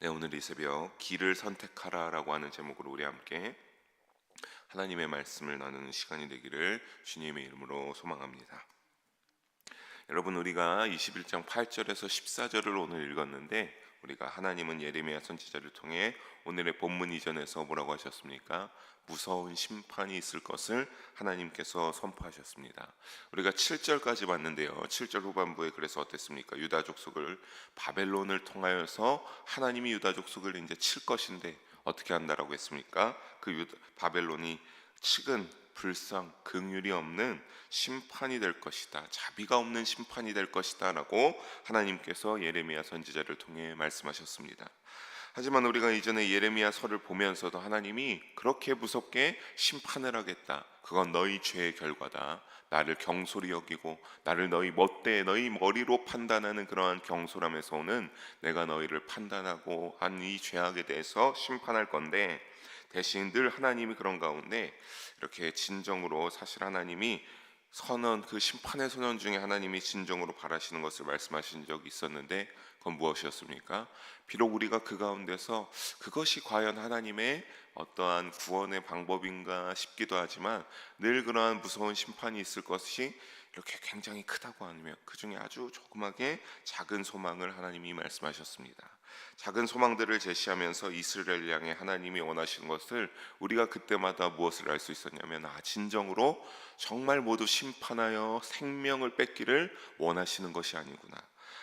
네, 오늘 이 새벽 길을 선택하라라고 하는 제목으로 우리 함께 하나님의 말씀을 나누는 시간이 되기를 주님의 이름으로 소망합니다. 여러분, 우리가 21장 8절에서 14절을 오늘 읽었는데, 우리가 하나님은 예레미야 선지자를 통해 오늘의 본문 이전에서 뭐라고 하셨습니까? 무서운 심판이 있을 것을 하나님께서 선포하셨습니다. 우리가 7절까지 봤는데요, 7절 후반부에 그래서 어땠습니까? 유다 족속을 바벨론을 통하여서 하나님이 유다 족속을 이제 칠 것인데 어떻게 한다라고 했습니까? 바벨론이 측은 불쌍 긍휼이 없는 심판이 될 것이다, 자비가 없는 심판이 될 것이다 라고 하나님께서 예레미야 선지자를 통해 말씀하셨습니다. 하지만 우리가 이전에 예레미야서를 보면서도 하나님이 그렇게 무섭게 심판을 하겠다, 그건 너희 죄의 결과다, 나를 경솔히 여기고 나를 너희 멋대에 너희 머리로 판단하는 그러한 경솔함에서 오는 내가 너희를 판단하고 한 이 죄악에 대해서 심판할 건데, 대신 늘 하나님이 그런 가운데 이렇게 진정으로, 사실 하나님이 그 심판의 선언 중에 하나님이 진정으로 바라시는 것을 말씀하신 적이 있었는데, 그건 무엇이었습니까? 비록 우리가 그 가운데서 그것이 과연 하나님의 어떠한 구원의 방법인가 싶기도 하지만, 늘 그러한 무서운 심판이 있을 것이 이렇게 굉장히 크다고 하면 그 중에 아주 조그맣게 작은 소망을 하나님이 말씀하셨습니다. 작은 소망들을 제시하면서 이스라엘 향해 하나님이 원하시는 것을 우리가 그때마다 무엇을 알 수 있었냐면, 진정으로 정말 모두 심판하여 생명을 뺏기를 원하시는 것이 아니구나,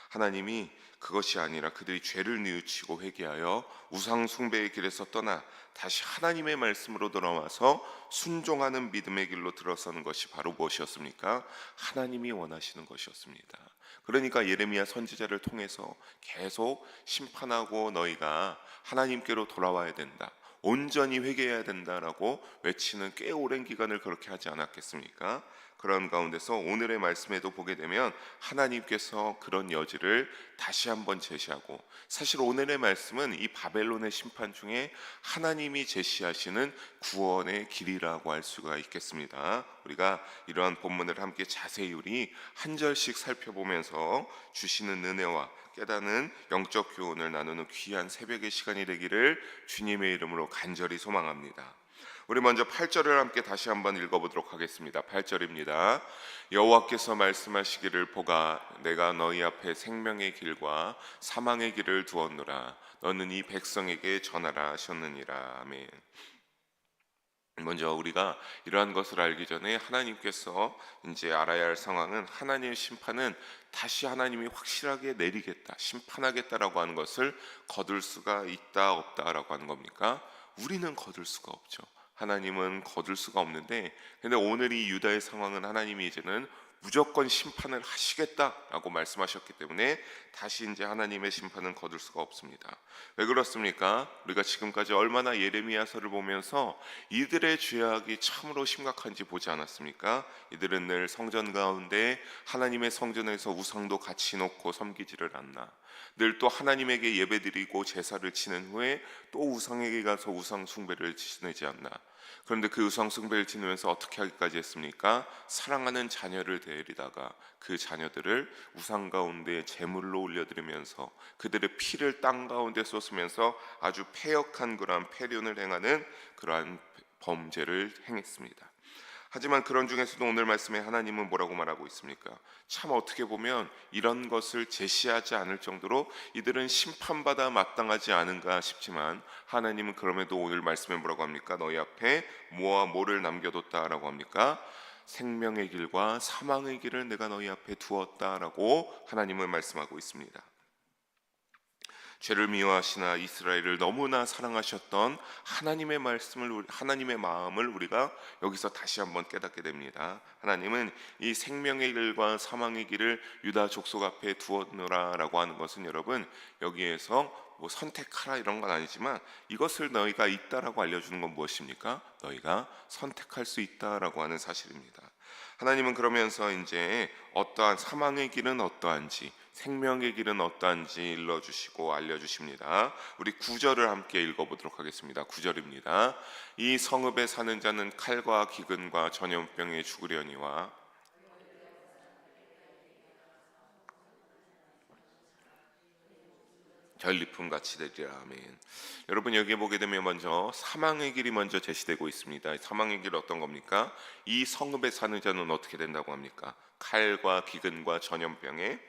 하나님이 그것이 아니라 그들이 죄를 뉘우치고 회개하여 우상 숭배의 길에서 떠나 다시 하나님의 말씀으로 돌아와서 순종하는 믿음의 길로 들어서는 것이 바로 무엇이었습니까? 하나님이 원하시는 것이었습니다. 그러니까 예레미야 선지자를 통해서 계속 심판하고 너희가 하나님께로 돌아와야 된다, 온전히 회개해야 된다라고 외치는 꽤 오랜 기간을 그렇게 하지 않았겠습니까? 그런 가운데서 오늘의 말씀에도 보게 되면 하나님께서 그런 여지를 다시 한번 제시하고, 사실 오늘의 말씀은 이 바벨론의 심판 중에 하나님이 제시하시는 구원의 길이라고 할 수가 있겠습니다. 우리가 이러한 본문을 함께 자세히 우리 한 절씩 살펴보면서 주시는 은혜와 깨닫는 영적 교훈을 나누는 귀한 새벽의 시간이 되기를 주님의 이름으로 간절히 소망합니다. 우리 먼저 8절을 함께 다시 한번 읽어보도록 하겠습니다. 8절입니다. 여호와께서 말씀하시기를, 보가 내가 너희 앞에 생명의 길과 사망의 길을 두었노라, 너는 이 백성에게 전하라 하셨느니라. 아멘. 먼저 우리가 이러한 것을 알기 전에 하나님께서 이제 알아야 할 상황은, 하나님의 심판은 다시 하나님이 확실하게 내리겠다, 심판하겠다라고 하는 것을 거둘 수가 있다 없다라고 하는 겁니까? 우리는 거둘 수가 없죠. 하나님은 거둘 수가 없는데, 근데 오늘 이 유다의 상황은 하나님이 이제는 무조건 심판을 하시겠다라고 말씀하셨기 때문에 다시 이제 하나님의 심판은 거둘 수가 없습니다. 왜 그렇습니까? 우리가 지금까지 얼마나 예레미야서를 보면서 이들의 죄악이 참으로 심각한지 보지 않았습니까? 이들은 늘 성전 가운데 하나님의 성전에서 우상도 같이 놓고 섬기지를 않나, 늘 또 하나님에게 예배드리고 제사를 치는 후에 또 우상에게 가서 우상 숭배를 지내지 않나. 그런데 그 우상 숭배를 지내면서 어떻게 하기까지 했습니까? 사랑하는 자녀를 데리다가 그 자녀들을 우상 가운데 제물로 올려드리면서 그들의 피를 땅 가운데 쏟으면서 아주 패역한 그러한 패륜을 행하는 그러한 범죄를 행했습니다. 하지만 그런 중에서도 오늘 말씀에 하나님은 뭐라고 말하고 있습니까? 참 어떻게 보면 이런 것을 제시하지 않을 정도로 이들은 심판받아 마땅하지 않은가 싶지만, 하나님은 그럼에도 오늘 말씀에 뭐라고 합니까? 너희 앞에 뭐와 뭐를 남겨뒀다라고 합니까? 생명의 길과 사망의 길을 내가 너희 앞에 두었다라고 하나님은 말씀하고 있습니다. 죄를 미워하시나 이스라엘을 너무나 사랑하셨던 하나님의 말씀을, 하나님의 마음을 우리가 여기서 다시 한번 깨닫게 됩니다. 하나님은 이 생명의 길과 사망의 길을 유다 족속 앞에 두었노라라고 하는 것은, 여러분, 여기에서 뭐 선택하라 이런 건 아니지만 이것을 너희가 있다라고 알려주는 건 무엇입니까? 너희가 선택할 수 있다라고 하는 사실입니다. 하나님은 그러면서 이제 어떠한 사망의 길은 어떠한지, 생명의 길은 어떠한지 일러주시고 알려주십니다. 우리 9절을 함께 읽어보도록 하겠습니다. 9절입니다. 이 성읍에 사는 자는 칼과 기근과 전염병에 죽으려니와 전리품 같이 되리라. 아멘. 여러분 여기에 보게 되면 먼저 사망의 길이 먼저 제시되고 있습니다. 사망의 길 어떤 겁니까? 이 성읍에 사는 자는 어떻게 된다고 합니까? 칼과 기근과 전염병에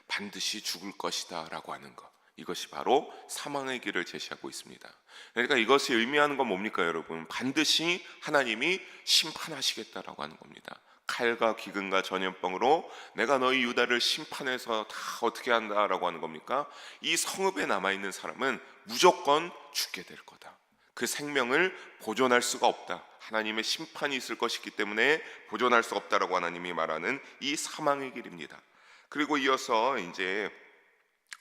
반드시 죽을 것이다 라고 하는 것, 이것이 바로 사망의 길을 제시하고 있습니다. 그러니까 이것이 의미하는 건 뭡니까 여러분? 반드시 하나님이 심판하시겠다라고 하는 겁니다. 칼과 기근과 전염병으로 내가 너희 유다를 심판해서 다 어떻게 한다라고 하는 겁니까? 이 성읍에 남아있는 사람은 무조건 죽게 될 거다. 그 생명을 보존할 수가 없다. 하나님의 심판이 있을 것이기 때문에 보존할 수 없다라고 하나님이 말하는 이 사망의 길입니다. 그리고 이어서 이제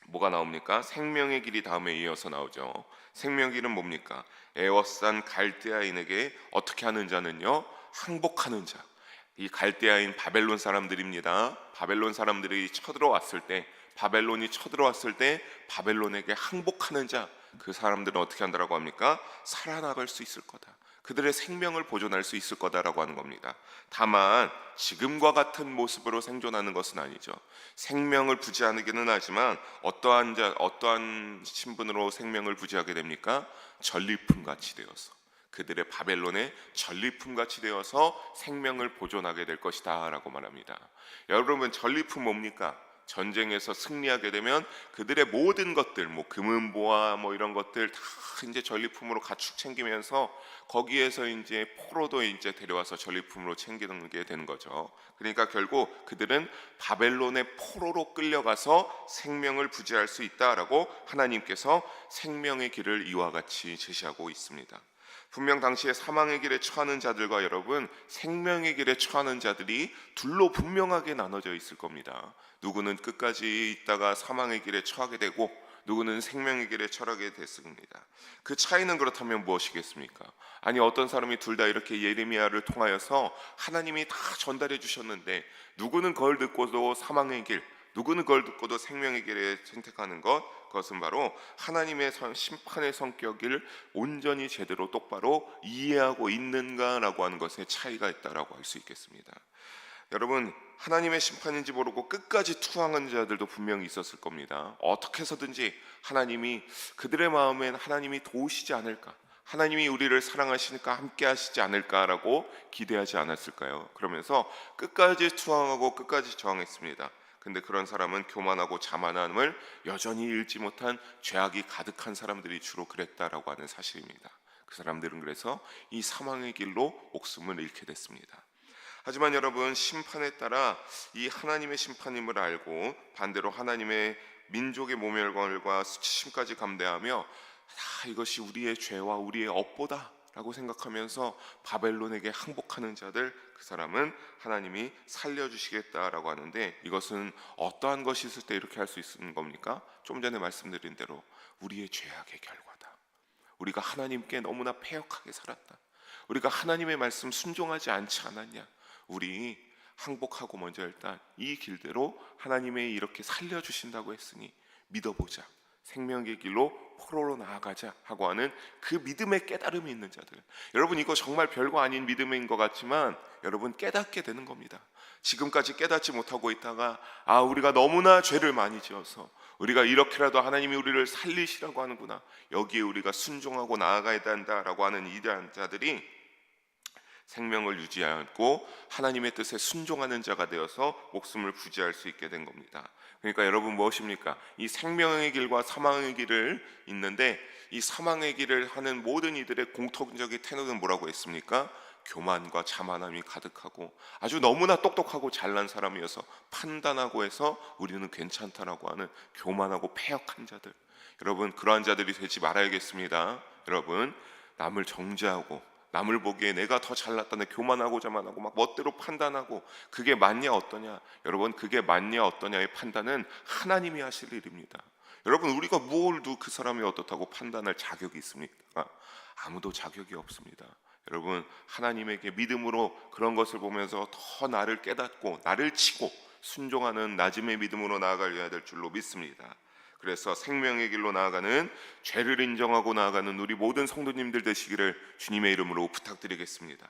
뭐가 나옵니까? 생명의 길이 다음에 이어서 나오죠. 생명의 길은 뭡니까? 에워싼 갈대아인에게 어떻게 하는 자는요? 항복하는 자. 이 갈대아인 바벨론 사람들입니다. 바벨론 사람들이 쳐들어왔을 때, 바벨론이 쳐들어왔을 때 바벨론에게 항복하는 자, 그 사람들은 어떻게 한다라고 합니까? 살아나갈 수 있을 거다. 그들의 생명을 보존할 수 있을 거다라고 하는 겁니다. 다만 지금과 같은 모습으로 생존하는 것은 아니죠. 생명을 부지하기는 하지만 어떠한 신분으로 생명을 부지하게 됩니까? 전리품 같이 되어서, 그들의 바벨론의 전리품 같이 되어서 생명을 보존하게 될 것이다 라고 말합니다. 여러분 전리품 뭡니까? 전쟁에서 승리하게 되면 그들의 모든 것들, 금은보화 이런 것들 다 이제 전리품으로 가축 챙기면서 거기에서 이제 포로도 이제 데려와서 전리품으로 챙기는 게 되는 거죠. 그러니까 결국 그들은 바벨론의 포로로 끌려가서 생명을 부지할 수 있다라고 하나님께서 생명의 길을 이와 같이 제시하고 있습니다. 분명 당시에 사망의 길에 처하는 자들과 여러분 생명의 길에 처하는 자들이 둘로 분명하게 나눠져 있을 겁니다. 누구는 끝까지 있다가 사망의 길에 처하게 되고 누구는 생명의 길에 처하게 됐습니다. 그 차이는 그렇다면 무엇이겠습니까? 아니 어떤 사람이 둘 다 이렇게 예레미야를 통하여서 하나님이 다 전달해 주셨는데 누구는 그걸 듣고도 사망의 길, 누구는 그걸 듣고도 생명의 길에 선택하는 것, 그것은 바로 하나님의 심판의 성격을 온전히 제대로 똑바로 이해하고 있는가라고 하는 것에 차이가 있다라고 할 수 있겠습니다. 여러분 하나님의 심판인지 모르고 끝까지 투항한 자들도 분명히 있었을 겁니다. 어떻게 해서든지 하나님이 그들의 마음엔 하나님이 도우시지 않을까, 하나님이 우리를 사랑하시니까 함께 하시지 않을까라고 기대하지 않았을까요? 그러면서 끝까지 투항하고 끝까지 저항했습니다. 근데 그런 사람은 교만하고 자만함을 여전히 잃지 못한 죄악이 가득한 사람들이 주로 그랬다라고 하는 사실입니다. 그 사람들은 그래서 이 사망의 길로 목숨을 잃게 됐습니다. 하지만 여러분 심판에 따라 이 하나님의 심판임을 알고 반대로 하나님의 민족의 모멸과 수치심까지 감대하며 이것이 우리의 죄와 우리의 업보다 라고 생각하면서 바벨론에게 항복하는 자들, 그 사람은 하나님이 살려주시겠다라고 하는데 이것은 어떠한 것이 있을 때 이렇게 할 수 있는 겁니까? 좀 전에 말씀드린 대로 우리의 죄악의 결과다. 우리가 하나님께 너무나 패역하게 살았다. 우리가 하나님의 말씀 순종하지 않지 않았냐. 우리 항복하고 먼저 일단 이 길대로 하나님의 이렇게 살려주신다고 했으니 믿어보자. 생명의 길로 포로로 나아가자 하고 하는 그 믿음의 깨달음이 있는 자들, 여러분 이거 정말 별거 아닌 믿음인 것 같지만 여러분 깨닫게 되는 겁니다. 지금까지 깨닫지 못하고 있다가 우리가 너무나 죄를 많이 지어서 우리가 이렇게라도 하나님이 우리를 살리시라고 하는구나, 여기에 우리가 순종하고 나아가야 된다라고 하는 이러한 자들이 생명을 유지하고 하나님의 뜻에 순종하는 자가 되어서 목숨을 부지할 수 있게 된 겁니다. 그러니까 여러분 무엇입니까? 이 생명의 길과 사망의 길을 있는데 이 사망의 길을 하는 모든 이들의 공통적인 태도는 뭐라고 했습니까? 교만과 자만함이 가득하고 아주 너무나 똑똑하고 잘난 사람이어서 판단하고 해서 우리는 괜찮다라고 하는 교만하고 패역한 자들, 여러분 그러한 자들이 되지 말아야겠습니다. 여러분 남을 정죄하고 남을 보기에 내가 더 잘났다는 교만하고 자만하고 막 멋대로 판단하고 그게 맞냐 어떠냐, 여러분 그게 맞냐 어떠냐의 판단은 하나님이 하실 일입니다. 여러분 우리가 무엇도 그 사람이 어떻다고 판단할 자격이 있습니까? 아무도 자격이 없습니다. 여러분 하나님에게 믿음으로 그런 것을 보면서 더 나를 깨닫고 나를 치고 순종하는 낮음의 믿음으로 나아가야 될 줄로 믿습니다. 그래서 생명의 길로 나아가는, 죄를 인정하고 나아가는 우리 모든 성도님들 되시기를 주님의 이름으로 부탁드리겠습니다.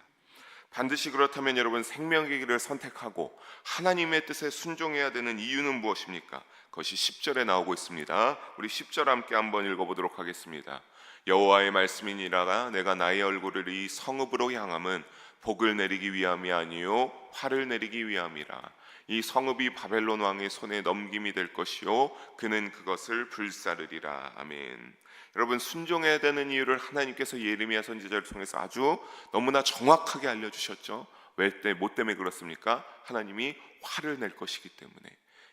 반드시 그렇다면 여러분 생명의 길을 선택하고 하나님의 뜻에 순종해야 되는 이유는 무엇입니까? 그것이 10절에 나오고 있습니다. 우리 10절 함께 한번 읽어보도록 하겠습니다. 여호와의 말씀이니라 내가 나의 얼굴을 이 성읍으로 향함은 복을 내리기 위함이 아니요 화를 내리기 위함이라. 이 성읍이 바벨론 왕의 손에 넘김이 될 것이요 그는 그것을 불사르리라. 아멘. 여러분, 순종해야 되는 이유를 하나님께서 예레미야 선지자를 통해서 아주 너무나 정확하게 알려주셨죠. 뭐 때문에 그렇습니까? 하나님이 화를 낼 것이기 때문에.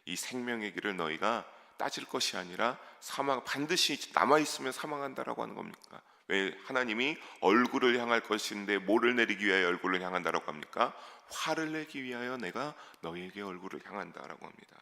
이 생명의 길을 너희가 따질 것이 아니라 반드시 남아있으면 사망한다라고 하는 겁니까? 왜 하나님이 얼굴을 향할 것인데 뭐를 내리기 위하여 얼굴을 향한다라고 합니까? 화를 내기 위하여 내가 너희에게 얼굴을 향한다라고 합니다.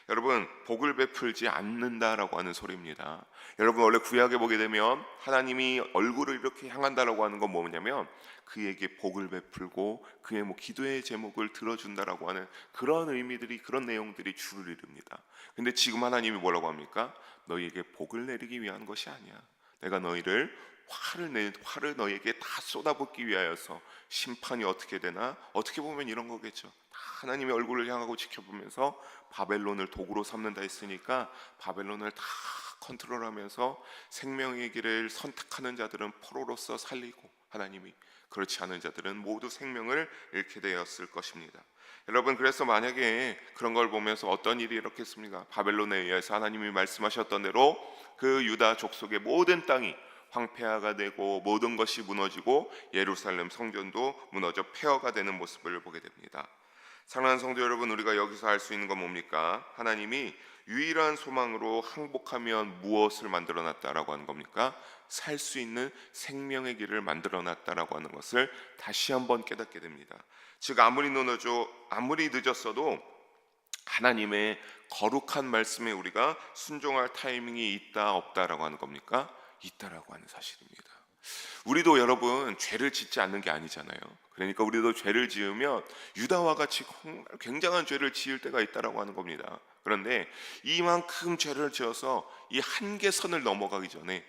여러분, 복을 베풀지 않는다라고 하는 소리입니다. 여러분, 원래 구약에 보게 되면 하나님이 얼굴을 이렇게 향한다라고 하는 건 뭐냐면 그에게 복을 베풀고 그의 기도의 제목을 들어준다라고 하는 그런 의미들이, 그런 내용들이 주를 이룹니다. 근데 지금 하나님이 뭐라고 합니까? 너희에게 복을 내리기 위한 것이 아니야. 내가 너희를 화를 너희에게 다 쏟아붓기 위하여서 심판이 어떻게 되나? 어떻게 보면 이런 거겠죠. 하나님의 얼굴을 향하고 지켜보면서 바벨론을 도구로 삼는다 했으니까 바벨론을 다 컨트롤하면서 생명의 길을 선택하는 자들은 포로로서 살리고, 하나님이 그렇지 않은 자들은 모두 생명을 잃게 되었을 것입니다. 여러분, 그래서 만약에 그런 걸 보면서 어떤 일이 일어났겠습니까? 바벨론에 의해서 하나님이 말씀하셨던 대로 그 유다 족속의 모든 땅이 황폐화가 되고 모든 것이 무너지고 예루살렘 성전도 무너져 폐허가 되는 모습을 보게 됩니다. 사랑하는 성도 여러분, 우리가 여기서 알 수 있는 건 뭡니까? 하나님이 유일한 소망으로 항복하면 무엇을 만들어놨다라고 하는 겁니까? 살 수 있는 생명의 길을 만들어놨다라고 하는 것을 다시 한번 깨닫게 됩니다. 즉 아무리 늦었어도 하나님의 거룩한 말씀에 우리가 순종할 타이밍이 있다 없다라고 하는 겁니까? 있다라고 하는 사실입니다. 우리도 여러분 죄를 짓지 않는 게 아니잖아요. 그러니까 우리도 죄를 지으면 유다와 같이 굉장한 죄를 지을 때가 있다라고 하는 겁니다. 그런데 이만큼 죄를 지어서 이 한계선을 넘어가기 전에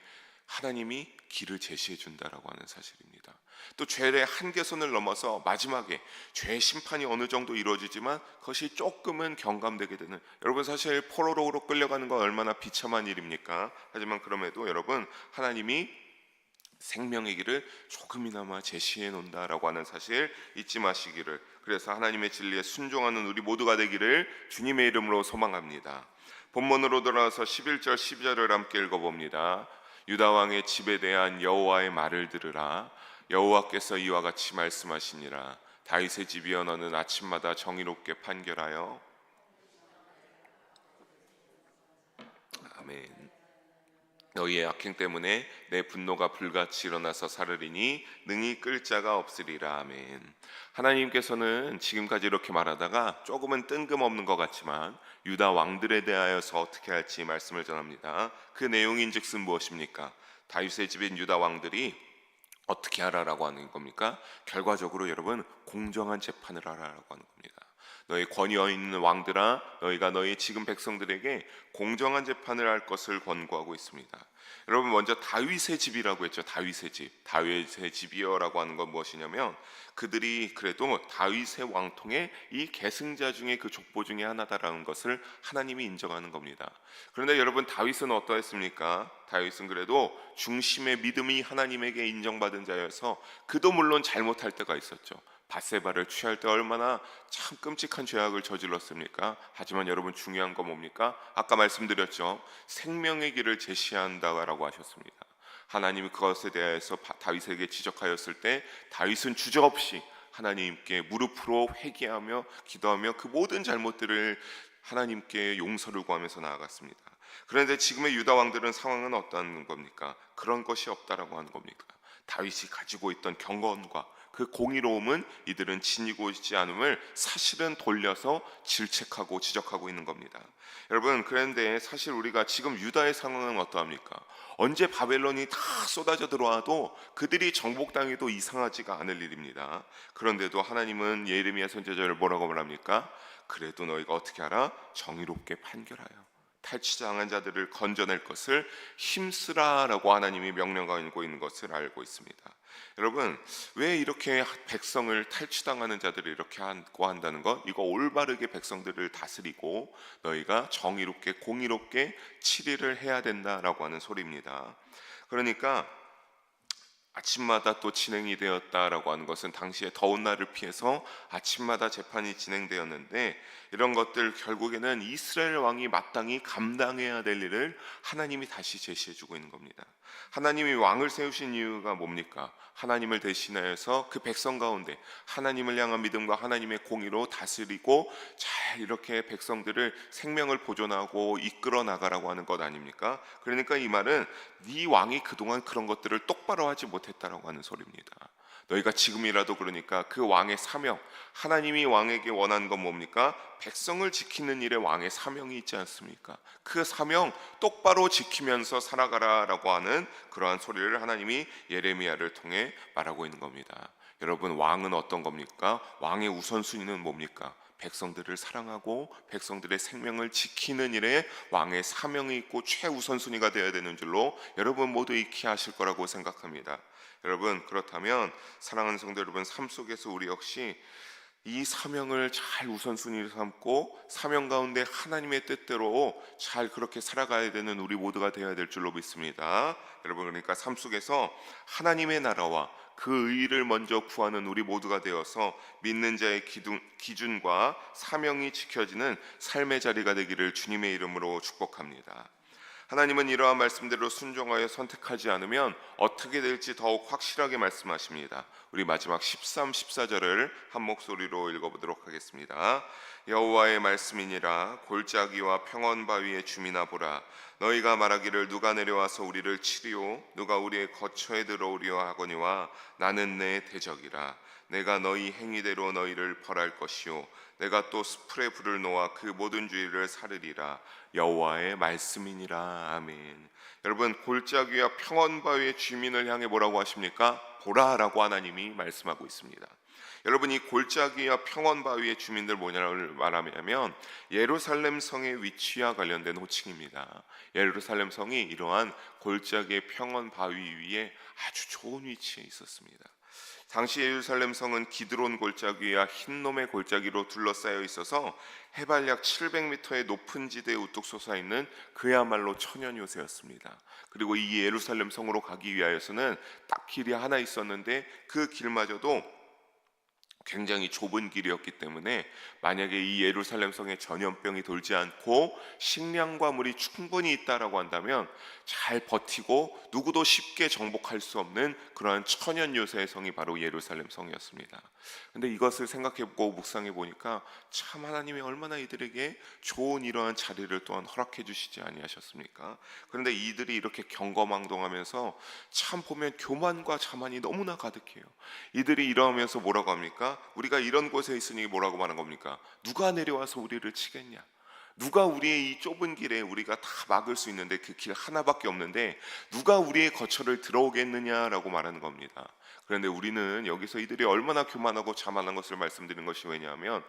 하나님이 길을 제시해 준다라고 하는 사실입니다. 또 죄의 한계선을 넘어서 마지막에 죄의 심판이 어느 정도 이루어지지만 그것이 조금은 경감되게 되는, 여러분 사실 포로로 끌려가는 건 얼마나 비참한 일입니까? 하지만 그럼에도 여러분, 하나님이 생명의 길을 조금이나마 제시해 놓는다라고 하는 사실 잊지 마시기를, 그래서 하나님의 진리에 순종하는 우리 모두가 되기를 주님의 이름으로 소망합니다. 본문으로 돌아와서 11절 12절을 함께 읽어봅니다. 유다 왕의 집에 대한 여호와의 말을 들으라. 여호와께서 이와 같이 말씀하시니라. 다윗의 집이여 너는 아침마다 정의롭게 판결하여. 아멘. 너희의 악행 때문에 내 분노가 불같이 일어나서 사르리니 능히 끌 자가 없으리라. 아멘. 하나님께서는 지금까지 이렇게 말하다가 조금은 뜬금없는 것 같지만 유다 왕들에 대하여서 어떻게 할지 말씀을 전합니다. 그 내용인즉슨 무엇입니까? 다윗의 집인 유다 왕들이 어떻게 하라라고 하는 겁니까? 결과적으로 여러분, 공정한 재판을 하라라고 하는 겁니다. 너희 권위어 있는 왕들아, 너희가 너희 지금 백성들에게 공정한 재판을 할 것을 권고하고 있습니다. 여러분, 먼저 다윗의 집이라고 했죠. 다윗의 집이여라고 하는 건 무엇이냐면 그들이 그래도 다윗의 왕통의 이 계승자 중에 그 족보 중에 하나다라는 것을 하나님이 인정하는 겁니다. 그런데 여러분, 다윗은 어떠했습니까? 다윗은 그래도 중심의 믿음이 하나님에게 인정받은 자여서 그도 물론 잘못할 때가 있었죠. 밧세바를 취할 때 얼마나 참 끔찍한 죄악을 저질렀습니까? 하지만 여러분, 중요한 건 뭡니까? 아까 말씀드렸죠. 생명의 길을 제시한다라고 하셨습니다. 하나님이 그것에 대해서 다윗에게 지적하였을 때 다윗은 주저없이 하나님께 무릎으로 회개하며 기도하며 그 모든 잘못들을 하나님께 용서를 구하면서 나아갔습니다. 그런데 지금의 유다 왕들은 상황은 어떤 겁니까? 그런 것이 없다라고 하는 겁니까? 다윗이 가지고 있던 경건과 그 공의로움은 이들은 지니고 있지 않음을 사실은 돌려서 질책하고 지적하고 있는 겁니다. 여러분, 그런데 사실 우리가 지금 유다의 상황은 어떠합니까? 언제 바벨론이 다 쏟아져 들어와도 그들이 정복당해도 이상하지가 않을 일입니다. 그런데도 하나님은 예레미야 선지자를 뭐라고 말합니까? 그래도 너희가 어떻게 하라? 정의롭게 판결하여 탈취당한 자들을 건져낼 것을 힘쓰라라고 하나님이 명령하고 있는 것을 알고 있습니다. 여러분, 왜 이렇게 백성을 탈취당하는 자들을 이렇게 하고 한다는 것? 이거 올바르게 백성들을 다스리고 너희가 정의롭게 공의롭게 치리를 해야 된다라고 하는 소리입니다. 그러니까 아침마다 또 진행이 되었다라고 하는 것은 당시에 더운 날을 피해서 아침마다 재판이 진행되었는데, 이런 것들 결국에는 이스라엘 왕이 마땅히 감당해야 될 일을 하나님이 다시 제시해 주고 있는 겁니다. 하나님이 왕을 세우신 이유가 뭡니까? 하나님을 대신하여서 그 백성 가운데 하나님을 향한 믿음과 하나님의 공의로 다스리고 잘 이렇게 백성들을 생명을 보존하고 이끌어 나가라고 하는 것 아닙니까? 그러니까 이 말은 네 왕이 그동안 그런 것들을 똑바로 하지 못했다라고 하는 소리입니다. 너희가 지금이라도 그러니까 그 왕의 사명, 하나님이 왕에게 원하는 건 뭡니까? 백성을 지키는 일에 왕의 사명이 있지 않습니까? 그 사명 똑바로 지키면서 살아가라라고 하는 그러한 소리를 하나님이 예레미야를 통해 말하고 있는 겁니다. 여러분, 왕은 어떤 겁니까? 왕의 우선순위는 뭡니까? 백성들을 사랑하고 백성들의 생명을 지키는 일에 왕의 사명이 있고 최우선순위가 되어야 되는 줄로 여러분 모두 익히 아실 거라고 생각합니다. 여러분, 그렇다면 사랑하는 성도 여러분, 삶 속에서 우리 역시 이 사명을 잘 우선순위로 삼고 사명 가운데 하나님의 뜻대로 잘 그렇게 살아가야 되는 우리 모두가 되어야 될 줄로 믿습니다. 여러분, 그러니까 삶 속에서 하나님의 나라와 그 의를 먼저 구하는 우리 모두가 되어서 믿는 자의 기준과 사명이 지켜지는 삶의 자리가 되기를 주님의 이름으로 축복합니다. 하나님은 이러한 말씀대로 순종하여 선택하지 않으면 어떻게 될지 더욱 확실하게 말씀하십니다. 우리 마지막 13, 14절을 한 목소리로 읽어보도록 하겠습니다. 여호와의 말씀이니라. 골짜기와 평원바위의 주민아 보라. 너희가 말하기를 누가 내려와서 우리를 치리오, 누가 우리의 거처에 들어오리오 하거니와 나는 내 대적이라. 내가 너희 행위대로 너희를 벌할 것이요, 내가 또 수풀에 불을 놓아 그 모든 주의를 사르리라. 여호와의 말씀이니라. 아멘. 여러분, 골짜기와 평원바위의 주민을 향해 뭐라고 하십니까? 보라라고 하나님이 말씀하고 있습니다. 여러분, 이 골짜기와 평원바위의 주민들 뭐냐를 말하면 예루살렘 성의 위치와 관련된 호칭입니다. 예루살렘 성이 이러한 골짜기의 평원바위 위에 아주 좋은 위치에 있었습니다. 당시 예루살렘 성은 기드론 골짜기와 흰놈의 골짜기로 둘러싸여 있어서 해발 약 700m의 높은 지대에 우뚝 솟아있는 그야말로 천연 요새였습니다. 그리고 이 예루살렘 성으로 가기 위하여서는 딱 길이 하나 있었는데 그 길마저도 굉장히 좁은 길이었기 때문에 만약에 이 예루살렘 성에 전염병이 돌지 않고 식량과 물이 충분히 있다라고 한다면 잘 버티고 누구도 쉽게 정복할 수 없는 그러한 천연 요새의 성이 바로 예루살렘 성이었습니다. 근데 이것을 생각해보고 묵상해 보니까 참 하나님이 얼마나 이들에게 좋은 이러한 자리를 또한 허락해 주시지 아니하셨습니까? 그런데 이들이 이렇게 경거망동하면서 참 보면 교만과 자만이 너무나 가득해요. 이들이 이러면서 뭐라고 합니까? 우리가 이런 곳에 있으니 뭐라고 말한 겁니까? 누가 내려와서 우리를 치겠냐? 누가 우리의 이 좁은 길에 우리가 다 막을 수 있는데 그 길 하나밖에 없는데 누가 우리의 거처를 들어오겠느냐라고 말하는 겁니다. 그런데 우리는 여기서 이들이 얼마나 교만하고 자만한 것을 말씀드리는 것이 왜냐하면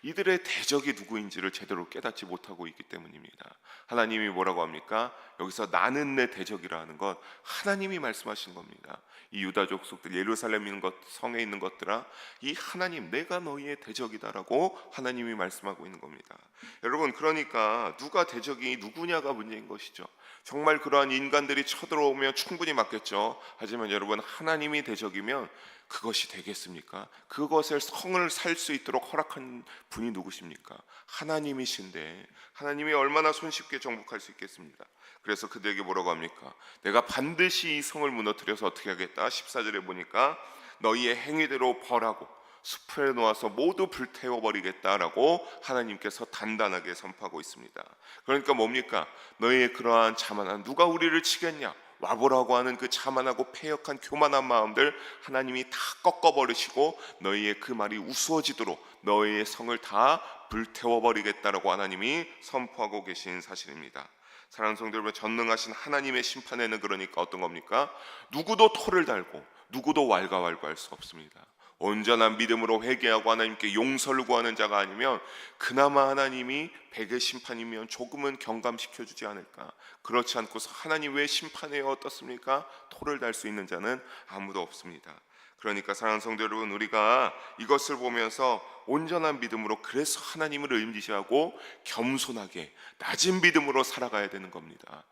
이들의 대적이 누구인지를 제대로 깨닫지 못하고 있기 때문입니다. 하나님이 뭐라고 합니까? 여기서 나는 내 대적이라 하는 것 하나님이 말씀하신 겁니다. 이 유다 족속들 예루살렘 있는 것, 성에 있는 것들아, 이 하나님 내가 너희의 대적이다라고 하나님이 말씀하고 있는 겁니다. 여러분, 그러니까 누가 대적이 누구냐가 문제인 것이죠. 정말 그러한 인간들이 쳐들어오면 충분히 맞겠죠. 하지만 여러분, 하나님이 대적이면 그것이 되겠습니까? 그것을 성을 살 수 있도록 허락한 분이 누구십니까? 하나님이신데 하나님이 얼마나 손쉽게 정복할 수 있겠습니까? 그래서 그들에게 뭐라고 합니까? 내가 반드시 이 성을 무너뜨려서 어떻게 하겠다? 14절에 보니까 너희의 행위대로 벌하고 숲에 놓아서 모두 불태워버리겠다라고 하나님께서 단단하게 선포하고 있습니다. 그러니까 뭡니까? 너희의 그러한 자만한 누가 우리를 치겠냐? 와보라고 하는 그 자만하고 패역한 교만한 마음들 하나님이 다 꺾어버리시고 너희의 그 말이 우스워지도록 너희의 성을 다 불태워버리겠다라고 하나님이 선포하고 계신 사실입니다. 사랑하는 성도 여러분, 전능하신 하나님의 심판에는 그러니까 어떤 겁니까? 누구도 토를 달고 누구도 왈가왈부할 수 없습니다. 온전한 믿음으로 회개하고 하나님께 용서를 구하는 자가 아니면 그나마 하나님이 백의 심판이면 조금은 경감시켜 주지 않을까. 그렇지 않고서 하나님 왜 심판해요 어떻습니까? 토를 달 수 있는 자는 아무도 없습니다. 그러니까 사랑하는 성도 여러분, 우리가 이것을 보면서 온전한 믿음으로, 그래서 하나님을 의지하고 겸손하게 낮은 믿음으로 살아가야 되는 겁니다.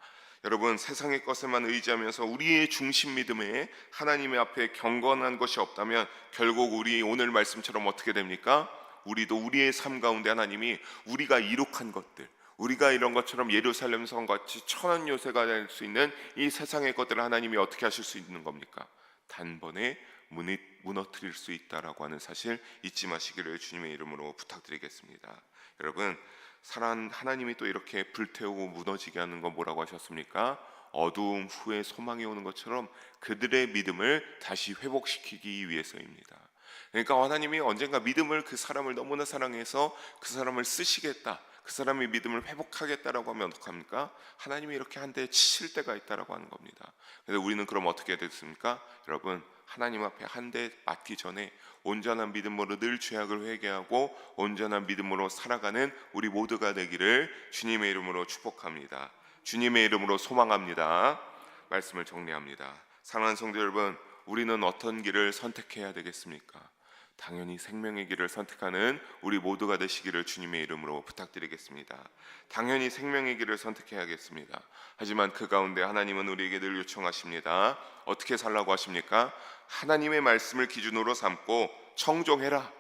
여러분, 세상의 것에만 의지하면서 우리의 중심 믿음에 하나님의 앞에 경건한 것이 없다면 결국 우리 오늘 말씀처럼 어떻게 됩니까? 우리도 우리의 삶 가운데 하나님이 우리가 이룩한 것들, 우리가 이런 것처럼 예루살렘 성같이 천한 요새가 될 수 있는 이 세상의 것들을 하나님이 어떻게 하실 수 있는 겁니까? 단번에 무너뜨릴 수 있다라고 하는 사실 잊지 마시기를 주님의 이름으로 부탁드리겠습니다. 여러분, 하나님이 또 이렇게 불태우고 무너지게 하는 건 뭐라고 하셨습니까? 어두움 후에 소망이 오는 것처럼 그들의 믿음을 다시 회복시키기 위해서입니다. 그러니까 하나님이 언젠가 믿음을, 그 사람을 너무나 사랑해서 그 사람을 쓰시겠다, 그 사람의 믿음을 회복하겠다라고 하면 어떡합니까? 하나님이 이렇게 한 대 치실 때가 있다라고 하는 겁니다. 그래서 우리는 그럼 어떻게 해야 됐습니까? 여러분, 하나님 앞에 한 대 맞기 전에 온전한 믿음으로 늘 죄악을 회개하고 온전한 믿음으로 살아가는 우리 모두가 되기를 주님의 이름으로 축복합니다. 주님의 이름으로 소망합니다. 말씀을 정리합니다. 사랑하는 성도 여러분, 우리는 어떤 길을 선택해야 되겠습니까? 당연히 생명의 길을 선택하는 우리 모두가 되시기를 주님의 이름으로 부탁드리겠습니다. 당연히 생명의 길을 선택해야겠습니다. 하지만 그 가운데 하나님은 우리에게 늘 요청하십니다. 어떻게 살라고 하십니까? 하나님의 말씀을 기준으로 삼고 청종해라.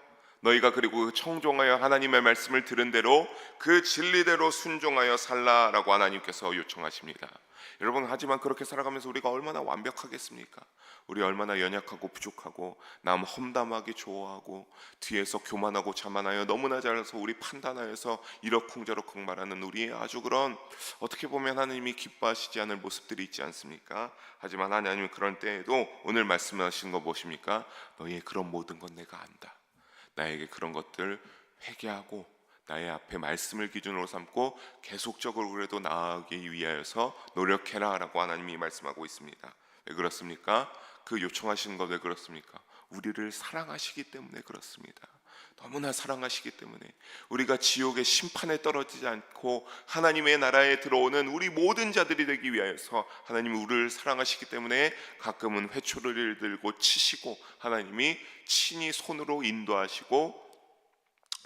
너희가 그리고 청종하여 하나님의 말씀을 들은 대로 그 진리대로 순종하여 살라라고 하나님께서 요청하십니다. 여러분, 하지만 그렇게 살아가면서 우리가 얼마나 완벽하겠습니까? 우리 얼마나 연약하고 부족하고 남 험담하기 좋아하고 뒤에서 교만하고 자만하여 너무나 잘해서 우리 판단하여서 이러쿵저러쿵 말하는 우리의 아주 그런, 어떻게 보면 하나님이 기뻐하시지 않을 모습들이 있지 않습니까? 하지만 하나님은 그런 때에도 오늘 말씀하시는 거 무엇입니까? 너희의 그런 모든 건 내가 안다. 나에게 그런 것들 회개하고 나의 앞에 말씀을 기준으로 삼고 계속적으로 그래도 나아가기 위하여서 노력해라 라고 하나님이 말씀하고 있습니다. 왜 그렇습니까? 그 요청하시는 거 왜 그렇습니까? 우리를 사랑하시기 때문에 그렇습니다. 너무나 사랑하시기 때문에 우리가 지옥의 심판에 떨어지지 않고 하나님의 나라에 들어오는 우리 모든 자들이 되기 위하여서 하나님이 우리를 사랑하시기 때문에 가끔은 회초리를 들고 치시고 하나님이 친히 손으로 인도하시고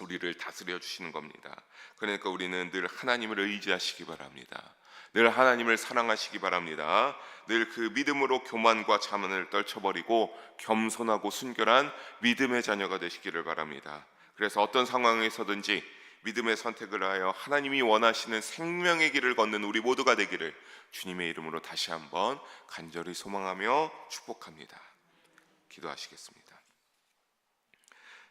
우리를 다스려 주시는 겁니다. 그러니까 우리는 늘 하나님을 의지하시기 바랍니다. 늘 하나님을 사랑하시기 바랍니다. 늘 그 믿음으로 교만과 자만을 떨쳐버리고 겸손하고 순결한 믿음의 자녀가 되시기를 바랍니다. 그래서 어떤 상황에서든지 믿음의 선택을 하여 하나님이 원하시는 생명의 길을 걷는 우리 모두가 되기를 주님의 이름으로 다시 한번 간절히 소망하며 축복합니다. 기도하시겠습니다.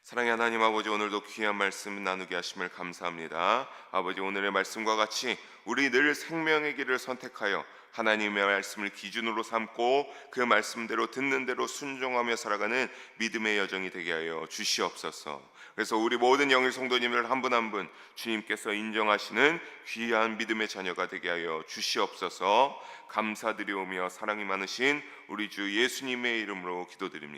사랑의 하나님 아버지, 오늘도 귀한 말씀 나누게 하심을 감사합니다. 아버지, 오늘의 말씀과 같이 우리 늘 생명의 길을 선택하여 하나님의 말씀을 기준으로 삼고 그 말씀대로 듣는 대로 순종하며 살아가는 믿음의 여정이 되게 하여 주시옵소서. 그래서 우리 모든 영일 성도님들 한 분 한 분 주님께서 인정하시는 귀한 믿음의 자녀가 되게 하여 주시옵소서. 감사드리오며 사랑이 많으신 우리 주 예수님의 이름으로 기도드립니다.